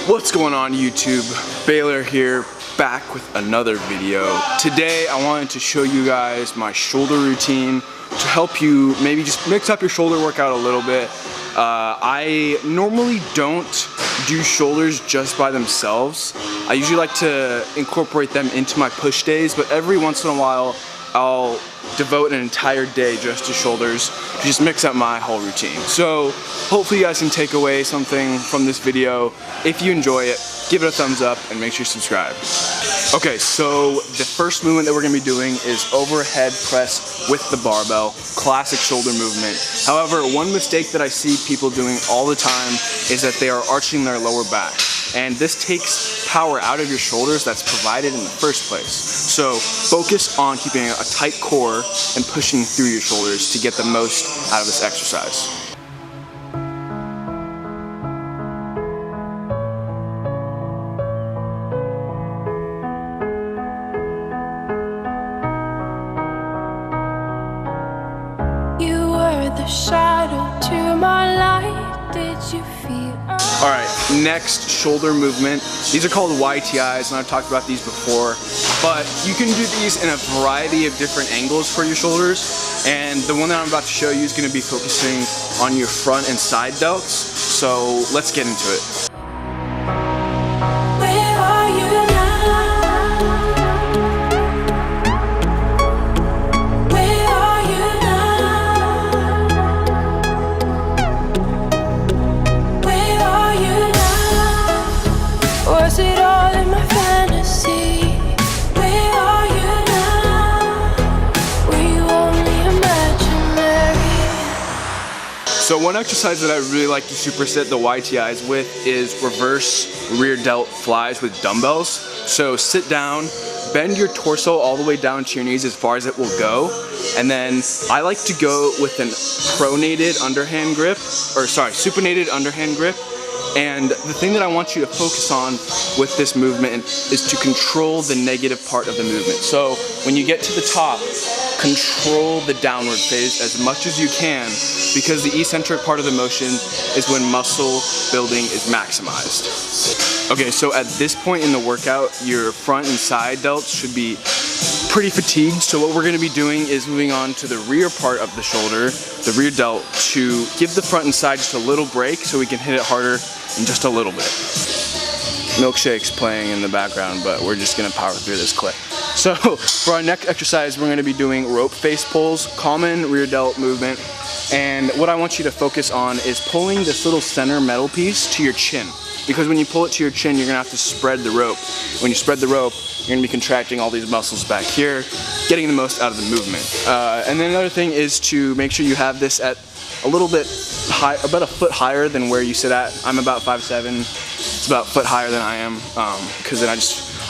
What's going on YouTube? Baylor here, back with another video. Today I wanted to show you guys my shoulder routine to help you maybe just mix up your shoulder workout a little bit. I normally don't do shoulders just by themselves. I usually like to incorporate them into my push days, but every once in a while I'll devote an entire day just to shoulders to just mix up my whole routine. So hopefully you guys can take away something from this video. If you enjoy it, give it a thumbs up and make sure you subscribe. Okay, so the first movement that we're gonna be doing is overhead press with the barbell, classic shoulder movement. However, one mistake that I see people doing all the time is that they are arching their lower back. And this takes power out of your shoulders that's provided in the first place. So focus on keeping a tight core and pushing through your shoulders to get the most out of this exercise. You were the shadow to my light. Did you feel? All right, next shoulder movement. These are called YTIs, and I've talked about these before, but you can do these in a variety of different angles for your shoulders, and the one that I'm about to show you is gonna be focusing on your front and side delts, so let's get into it. Was it all in my fantasy? Where are you now? Were you only imaginary? So one exercise that I really like to superset the YTIs with is reverse rear delt flies with dumbbells. So sit down, bend your torso all the way down to your knees as far as it will go, and then I like to go with an supinated underhand grip. And the thing that I want you to focus on with this movement is to control the negative part of the movement. So when you get to the top, control the downward phase as much as you can, because the eccentric part of the motion is when muscle building is maximized. Okay, so at this point in the workout, your front and side delts should be pretty fatigued. So what we're gonna be doing is moving on to the rear part of the shoulder, the rear delt, to give the front and side just a little break so we can hit it harder in just a little bit. Milkshake's playing in the background, but we're just gonna power through this clip. So for our next exercise, we're gonna be doing rope face pulls, common rear delt movement. And what I want you to focus on is pulling this little center metal piece to your chin. Because when you pull it to your chin, you're gonna have to spread the rope. When you spread the rope, you're gonna be contracting all these muscles back here, getting the most out of the movement. And then another thing is to make sure you have this at a little bit high, about a foot higher than where you sit at. I'm about 5'7". It's about a foot higher than I am, because then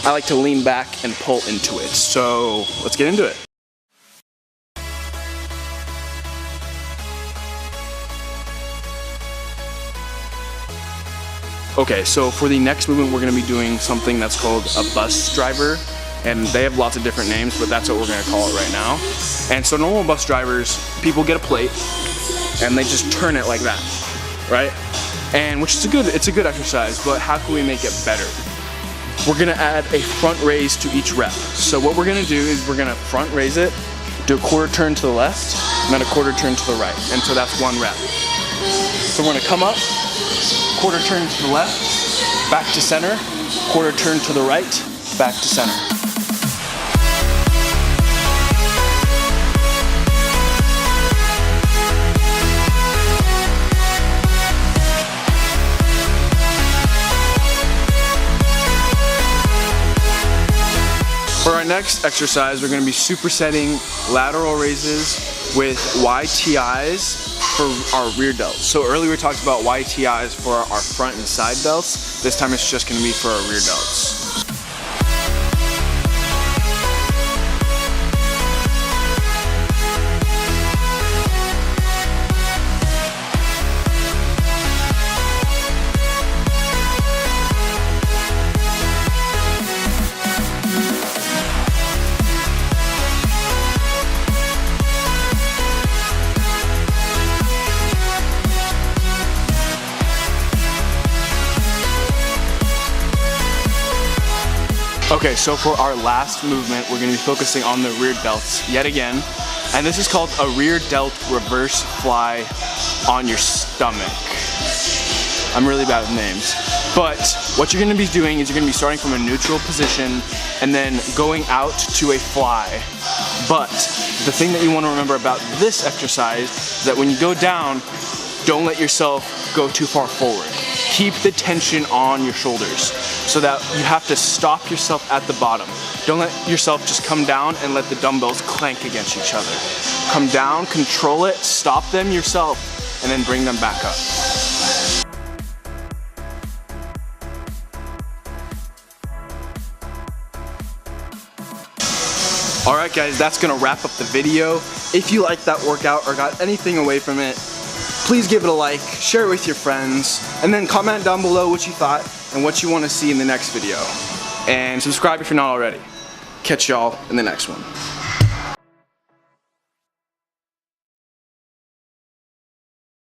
I like to lean back and pull into it. So let's get into it. Okay, so for the next movement, we're gonna be doing something that's called a bus driver. And they have lots of different names, but that's what we're gonna call it right now. And so normal bus drivers, people get a plate and they just turn it like that, right? And which is it's a good exercise, but how can we make it better? We're gonna add a front raise to each rep. So what we're gonna do is we're gonna front raise it, do a quarter turn to the left, and then a quarter turn to the right. And so that's one rep. So we're gonna come up, quarter turn to the left, back to center, quarter turn to the right, back to center. For our next exercise, we're going to be supersetting lateral raises with YTIs for our rear delts. So earlier we talked about YTIs for our front and side delts. This time it's just going to be for our rear delts. Okay, so for our last movement, we're gonna be focusing on the rear delts yet again. And this is called a rear delt reverse fly on your stomach. I'm really bad with names. But what you're gonna be doing is you're gonna be starting from a neutral position and then going out to a fly. But the thing that you wanna remember about this exercise is that when you go down, don't let yourself go too far forward. Keep the tension on your shoulders so that you have to stop yourself at the bottom. Don't let yourself just come down and let the dumbbells clank against each other. Come down, control it, stop them yourself, and then bring them back up. Alright guys, that's gonna wrap up the video. If you liked that workout or got anything away from it, please give it a like, share it with your friends, and then comment down below what you thought and what you want to see in the next video. And subscribe if you're not already. Catch y'all in the next one.